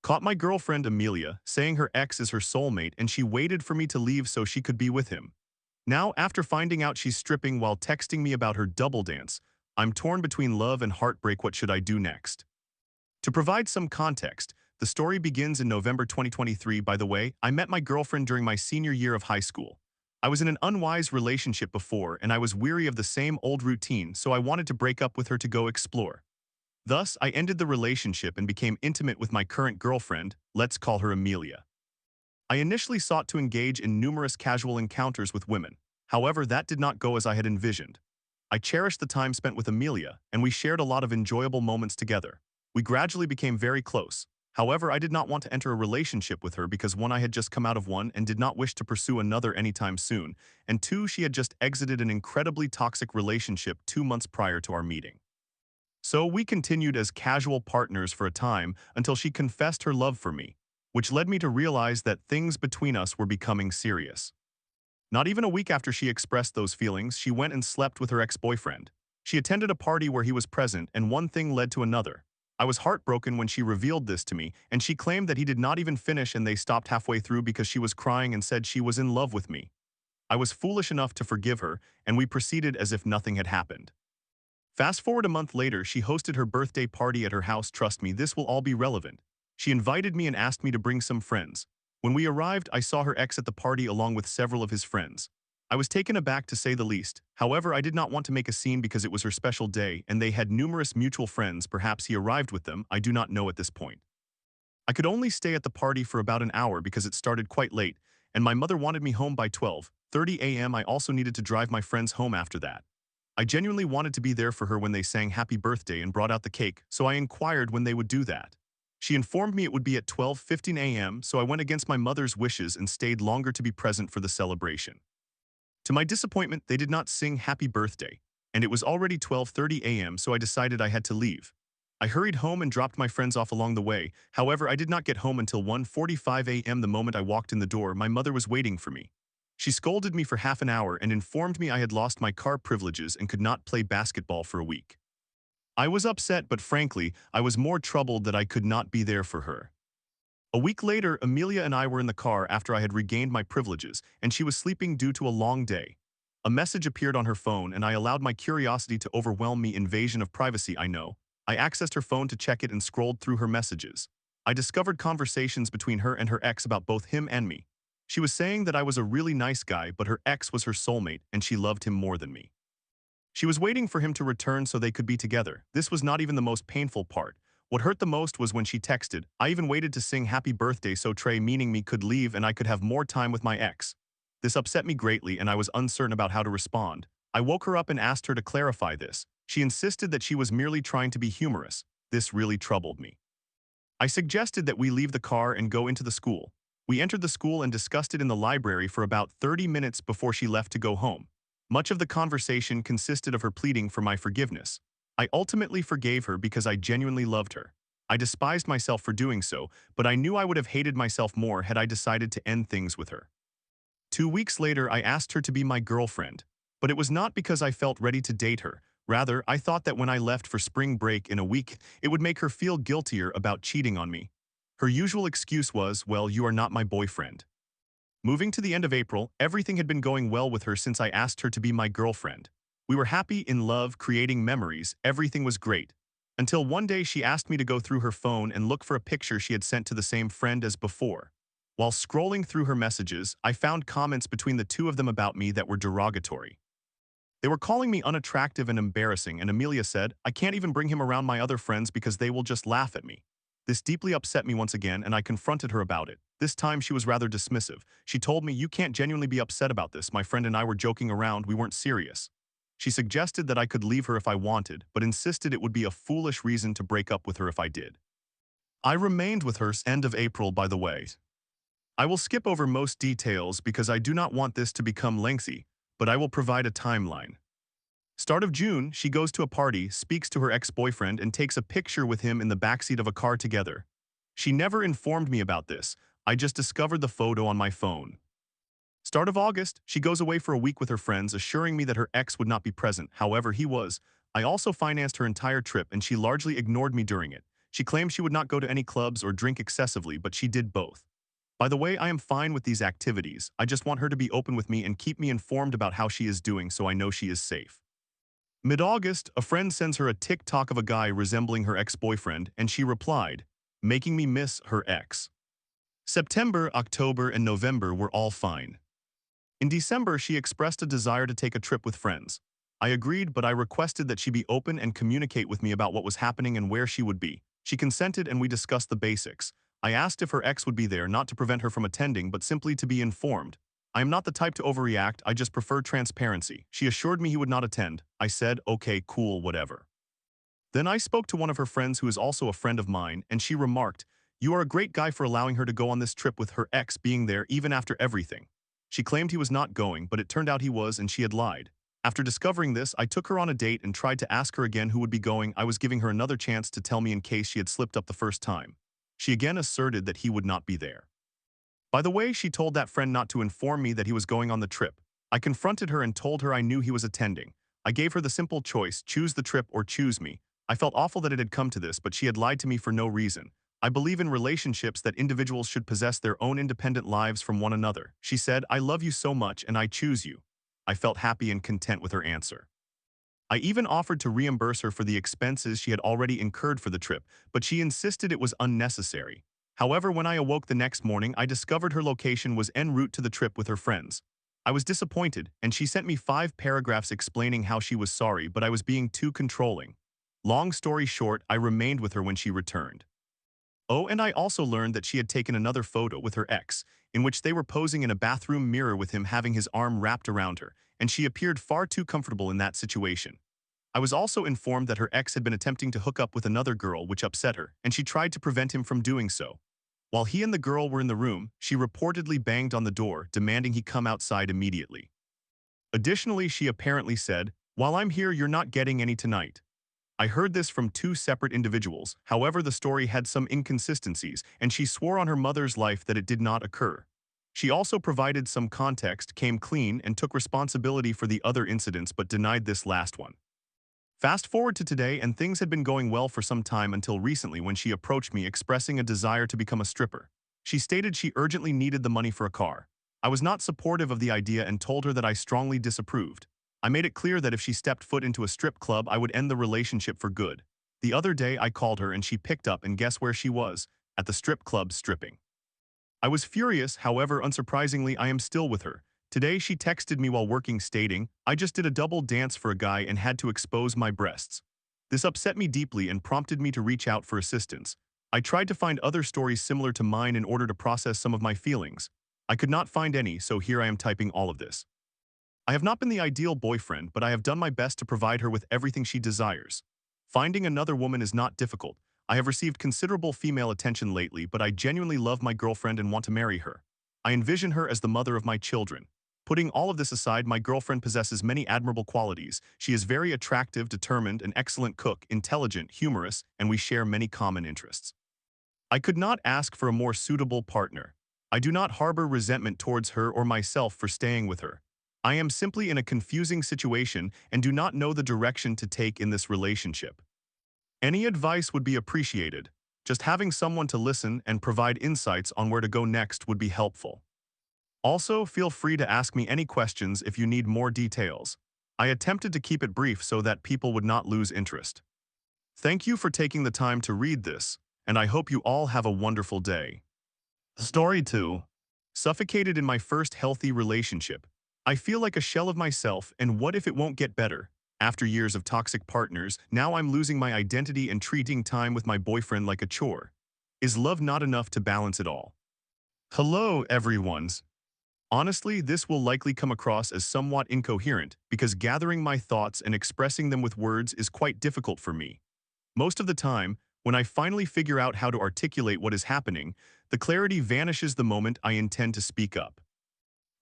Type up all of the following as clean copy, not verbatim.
Caught my girlfriend Amelia saying her ex is her soulmate and she waited for me to leave so she could be with him. Now, after finding out she's stripping while texting me about her double dance, I'm torn between love and heartbreak. What should I do next? To provide some context, the story begins in November 2023. By the way, I met my girlfriend during my senior year of high school. I was in an unwise relationship before and I was weary of the same old routine, so I wanted to break up with her to go explore. Thus, I ended the relationship and became intimate with my current girlfriend, let's call her Amelia. I initially sought to engage in numerous casual encounters with women. However, that did not go as I had envisioned. I cherished the time spent with Amelia, and we shared a lot of enjoyable moments together. We gradually became very close. However, I did not want to enter a relationship with her because one, I had just come out of one and did not wish to pursue another anytime soon, and two, she had just exited an incredibly toxic relationship 2 months prior to our meeting. So we continued as casual partners for a time until she confessed her love for me, which led me to realize that things between us were becoming serious. Not even a week after she expressed those feelings, she went and slept with her ex-boyfriend. She attended a party where he was present, and one thing led to another. I was heartbroken when she revealed this to me, and she claimed that he did not even finish and they stopped halfway through because she was crying and said she was in love with me. I was foolish enough to forgive her, and we proceeded as if nothing had happened. Fast forward a month later, she hosted her birthday party at her house. Trust me, this will all be relevant. She invited me and asked me to bring some friends. When we arrived, I saw her ex at the party along with several of his friends. I was taken aback to say the least. However, I did not want to make a scene because it was her special day and they had numerous mutual friends. Perhaps he arrived with them, I do not know at this point. I could only stay at the party for about an hour because it started quite late, and my mother wanted me home by 12:30 a.m. I also needed to drive my friends home after that. I genuinely wanted to be there for her when they sang happy birthday and brought out the cake, so I inquired when they would do that. She informed me it would be at 12:15 a.m., so I went against my mother's wishes and stayed longer to be present for the celebration. To my disappointment, they did not sing happy birthday, and it was already 12:30 a.m., so I decided I had to leave. I hurried home and dropped my friends off along the way. However, I did not get home until 1:45 a.m. The moment I walked in the door, my mother was waiting for me. She scolded me for half an hour and informed me I had lost my car privileges and could not play basketball for a week. I was upset, but frankly, I was more troubled that I could not be there for her. A week later, Amelia and I were in the car after I had regained my privileges, and she was sleeping due to a long day. A message appeared on her phone, and I allowed my curiosity to overwhelm me. Invasion of privacy, I know. I accessed her phone to check it and scrolled through her messages. I discovered conversations between her and her ex about both him and me. She was saying that I was a really nice guy, but her ex was her soulmate, and she loved him more than me. She was waiting for him to return so they could be together. This was not even the most painful part. What hurt the most was when she texted, I even waited to sing happy birthday so Trey, meaning me, could leave and I could have more time with my ex. This upset me greatly and I was uncertain about how to respond. I woke her up and asked her to clarify this. She insisted that she was merely trying to be humorous. This really troubled me. I suggested that we leave the car and go into the school. We entered the school and discussed it in the library for about 30 minutes before she left to go home. Much of the conversation consisted of her pleading for my forgiveness. I ultimately forgave her because I genuinely loved her. I despised myself for doing so, but I knew I would have hated myself more had I decided to end things with her. 2 weeks later, I asked her to be my girlfriend, but it was not because I felt ready to date her. Rather, I thought that when I left for spring break in a week, it would make her feel guiltier about cheating on me. Her usual excuse was, well, you are not my boyfriend. Moving to the end of April, everything had been going well with her since I asked her to be my girlfriend. We were happy, in love, creating memories, everything was great. Until one day she asked me to go through her phone and look for a picture she had sent to the same friend as before. While scrolling through her messages, I found comments between the two of them about me that were derogatory. They were calling me unattractive and embarrassing, and Amelia said, I can't even bring him around my other friends because they will just laugh at me. This deeply upset me once again, and I confronted her about it. This time she was rather dismissive. She told me, you can't genuinely be upset about this. My friend and I were joking around, we weren't serious. She suggested that I could leave her if I wanted, but insisted it would be a foolish reason to break up with her if I did. I remained with her end of April, by the way. I will skip over most details because I do not want this to become lengthy, but I will provide a timeline. Start of June, she goes to a party, speaks to her ex-boyfriend, and takes a picture with him in the backseat of a car together. She never informed me about this. I just discovered the photo on my phone. Start of August, she goes away for a week with her friends, assuring me that her ex would not be present. However, he was. I also financed her entire trip and she largely ignored me during it. She claimed she would not go to any clubs or drink excessively, but she did both. By the way, I am fine with these activities. I just want her to be open with me and keep me informed about how she is doing so I know she is safe. Mid-August, a friend sends her a TikTok of a guy resembling her ex-boyfriend, and she replied, making me miss her ex. September, October, and November were all fine. In December, she expressed a desire to take a trip with friends. I agreed, but I requested that she be open and communicate with me about what was happening and where she would be. She consented and we discussed the basics. I asked if her ex would be there, not to prevent her from attending, but simply to be informed. I am not the type to overreact, I just prefer transparency. She assured me he would not attend. I said, okay, cool, whatever. Then I spoke to one of her friends who is also a friend of mine, and she remarked, you are a great guy for allowing her to go on this trip with her ex being there even after everything. She claimed he was not going, but it turned out he was and she had lied. After discovering this, I took her on a date and tried to ask her again who would be going. I was giving her another chance to tell me in case she had slipped up the first time. She again asserted that he would not be there. By the way, she told that friend not to inform me that he was going on the trip. I confronted her and told her I knew he was attending. I gave her the simple choice, choose the trip or choose me. I felt awful that it had come to this, but she had lied to me for no reason. I believe in relationships that individuals should possess their own independent lives from one another. She said, I love you so much and I choose you. I felt happy and content with her answer. I even offered to reimburse her for the expenses she had already incurred for the trip, but she insisted it was unnecessary. However, when I awoke the next morning, I discovered her location was en route to the trip with her friends. I was disappointed, and she sent me 5 paragraphs explaining how she was sorry, but I was being too controlling. Long story short, I remained with her when she returned. Oh, and I also learned that she had taken another photo with her ex, in which they were posing in a bathroom mirror with him having his arm wrapped around her, and she appeared far too comfortable in that situation. I was also informed that her ex had been attempting to hook up with another girl, which upset her, and she tried to prevent him from doing so. While he and the girl were in the room, she reportedly banged on the door, demanding he come outside immediately. Additionally, she apparently said, while I'm here, you're not getting any tonight. I heard this from 2 separate individuals. However, the story had some inconsistencies, and she swore on her mother's life that it did not occur. She also provided some context, came clean, and took responsibility for the other incidents but denied this last one. Fast forward to today, and things had been going well for some time until recently when she approached me expressing a desire to become a stripper. She stated she urgently needed the money for a car. I was not supportive of the idea and told her that I strongly disapproved. I made it clear that if she stepped foot into a strip club, I would end the relationship for good. The other day, I called her and she picked up, and guess where she was? At the strip club stripping. I was furious, however, unsurprisingly, I am still with her. Today, she texted me while working stating, I just did a double dance for a guy and had to expose my breasts. This upset me deeply and prompted me to reach out for assistance. I tried to find other stories similar to mine in order to process some of my feelings. I could not find any, so here I am typing all of this. I have not been the ideal boyfriend, but I have done my best to provide her with everything she desires. Finding another woman is not difficult. I have received considerable female attention lately, but I genuinely love my girlfriend and want to marry her. I envision her as the mother of my children. Putting all of this aside, my girlfriend possesses many admirable qualities. She is very attractive, determined, an excellent cook, intelligent, humorous, and we share many common interests. I could not ask for a more suitable partner. I do not harbor resentment towards her or myself for staying with her. I am simply in a confusing situation and do not know the direction to take in this relationship. Any advice would be appreciated. Just having someone to listen and provide insights on where to go next would be helpful. Also, feel free to ask me any questions if you need more details. I attempted to keep it brief so that people would not lose interest. Thank you for taking the time to read this, and I hope you all have a wonderful day. Story 2. Suffocated in my first healthy relationship. I feel like a shell of myself, and what if it won't get better? After years of toxic partners, now I'm losing my identity and treating time with my boyfriend like a chore. Is love not enough to balance it all? Hello, everyone's. Honestly, this will likely come across as somewhat incoherent because gathering my thoughts and expressing them with words is quite difficult for me. Most of the time, when I finally figure out how to articulate what is happening, the clarity vanishes the moment I intend to speak up.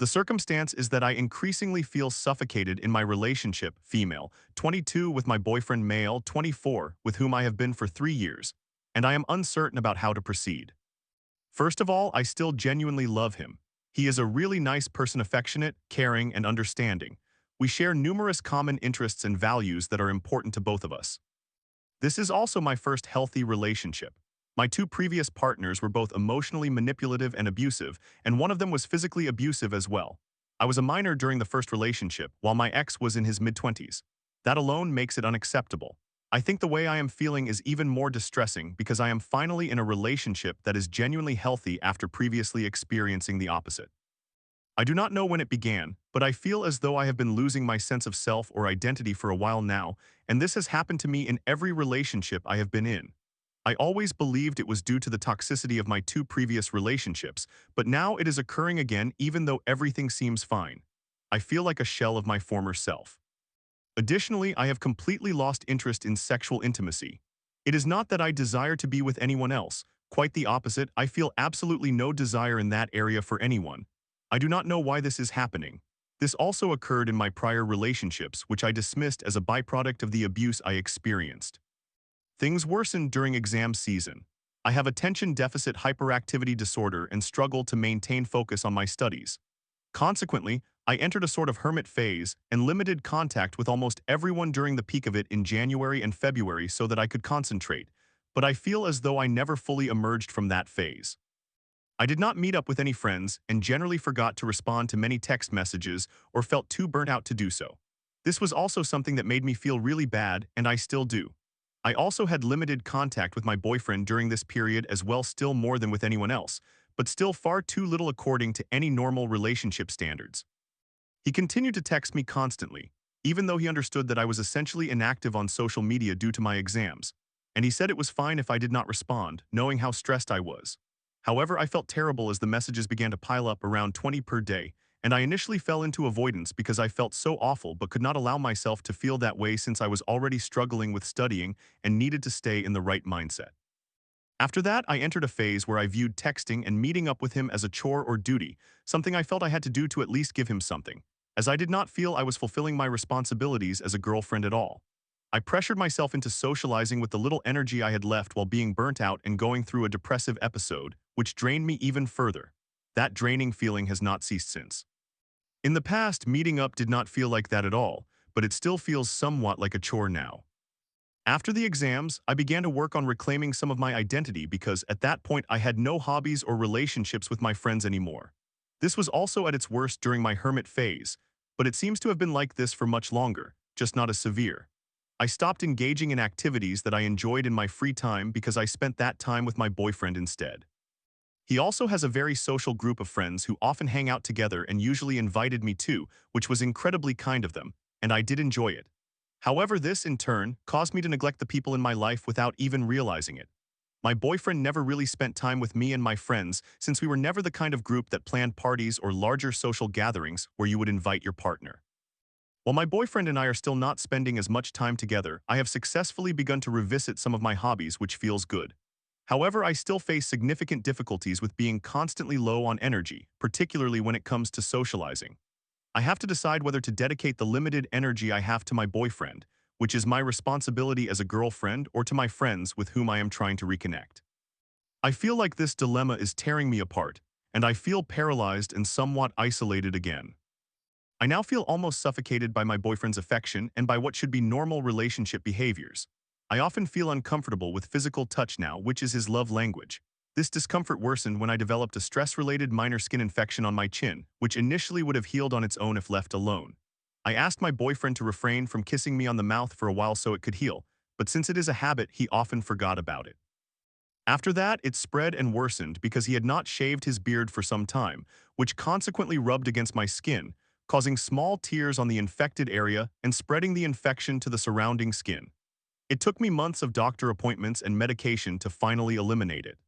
The circumstance is that I increasingly feel suffocated in my relationship, female, 22, with my boyfriend, male, 24, with whom I have been for 3 years, and I am uncertain about how to proceed. First of all, I still genuinely love him. He is a really nice person, affectionate, caring, and understanding. We share numerous common interests and values that are important to both of us. This is also my first healthy relationship. My two previous partners were both emotionally manipulative and abusive, and one of them was physically abusive as well. I was a minor during the first relationship, while my ex was in his mid-20s. That alone makes it unacceptable. I think the way I am feeling is even more distressing because I am finally in a relationship that is genuinely healthy after previously experiencing the opposite. I do not know when it began, but I feel as though I have been losing my sense of self or identity for a while now, and this has happened to me in every relationship I have been in. I always believed it was due to the toxicity of my two previous relationships, but now it is occurring again even though everything seems fine. I feel like a shell of my former self. Additionally, I have completely lost interest in sexual intimacy. It is not that I desire to be with anyone else. Quite the opposite, I feel absolutely no desire in that area for anyone. I do not know why this is happening. This also occurred in my prior relationships, which I dismissed as a byproduct of the abuse I experienced. Things worsened during exam season. I have attention deficit hyperactivity disorder and struggle to maintain focus on my studies. Consequently, I entered a sort of hermit phase and limited contact with almost everyone during the peak of it in January and February so that I could concentrate, but I feel as though I never fully emerged from that phase. I did not meet up with any friends and generally forgot to respond to many text messages or felt too burnt out to do so. This was also something that made me feel really bad, and I still do. I also had limited contact with my boyfriend during this period as well, still more than with anyone else, but still far too little according to any normal relationship standards. He continued to text me constantly, even though he understood that I was essentially inactive on social media due to my exams, and he said it was fine if I did not respond, knowing how stressed I was. However, I felt terrible as the messages began to pile up around 20 per day, and I initially fell into avoidance because I felt so awful but could not allow myself to feel that way since I was already struggling with studying and needed to stay in the right mindset. After that, I entered a phase where I viewed texting and meeting up with him as a chore or duty, something I felt I had to do to at least give him something, as I did not feel I was fulfilling my responsibilities as a girlfriend at all. I pressured myself into socializing with the little energy I had left while being burnt out and going through a depressive episode, which drained me even further. That draining feeling has not ceased since. In the past, meeting up did not feel like that at all, but it still feels somewhat like a chore now. After the exams, I began to work on reclaiming some of my identity because at that point I had no hobbies or relationships with my friends anymore. This was also at its worst during my hermit phase, but it seems to have been like this for much longer, just not as severe. I stopped engaging in activities that I enjoyed in my free time because I spent that time with my boyfriend instead. He also has a very social group of friends who often hang out together and usually invited me too, which was incredibly kind of them, and I did enjoy it. However, this, in turn, caused me to neglect the people in my life without even realizing it. My boyfriend never really spent time with me and my friends since we were never the kind of group that planned parties or larger social gatherings where you would invite your partner. While my boyfriend and I are still not spending as much time together, I have successfully begun to revisit some of my hobbies, which feels good. However, I still face significant difficulties with being constantly low on energy, particularly when it comes to socializing. I have to decide whether to dedicate the limited energy I have to my boyfriend, which is my responsibility as a girlfriend, or to my friends with whom I am trying to reconnect. I feel like this dilemma is tearing me apart, and I feel paralyzed and somewhat isolated again. I now feel almost suffocated by my boyfriend's affection and by what should be normal relationship behaviors. I often feel uncomfortable with physical touch now, which is his love language. This discomfort worsened when I developed a stress-related minor skin infection on my chin, which initially would have healed on its own if left alone. I asked my boyfriend to refrain from kissing me on the mouth for a while so it could heal, but since it is a habit, he often forgot about it. After that, it spread and worsened because he had not shaved his beard for some time, which consequently rubbed against my skin, causing small tears on the infected area and spreading the infection to the surrounding skin. It took me months of doctor appointments and medication to finally eliminate it.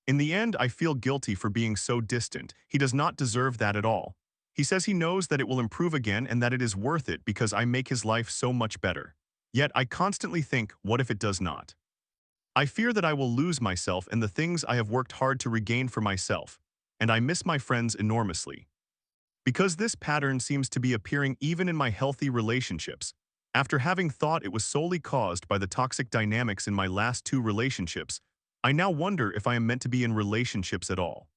In the end, I feel guilty for being so distant. He does not deserve that at all. He says he knows that it will improve again and that it is worth it because I make his life so much better. Yet I constantly think, what if it does not? I fear that I will lose myself and the things I have worked hard to regain for myself, and I miss my friends enormously. Because this pattern seems to be appearing even in my healthy relationships, after having thought it was solely caused by the toxic dynamics in my last two relationships, I now wonder if I am meant to be in relationships at all.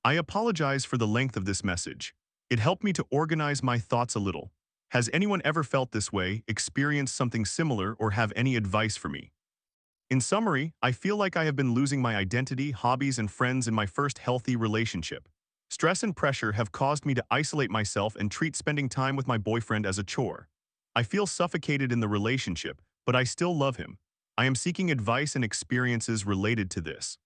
I apologize for the length of this message. It helped me to organize my thoughts a little. Has anyone ever felt this way, experienced something similar, or have any advice for me? In summary, I feel like I have been losing my identity, hobbies, and friends in my first healthy relationship. Stress and pressure have caused me to isolate myself and treat spending time with my boyfriend as a chore. I feel suffocated in the relationship, but I still love him. I am seeking advice and experiences related to this.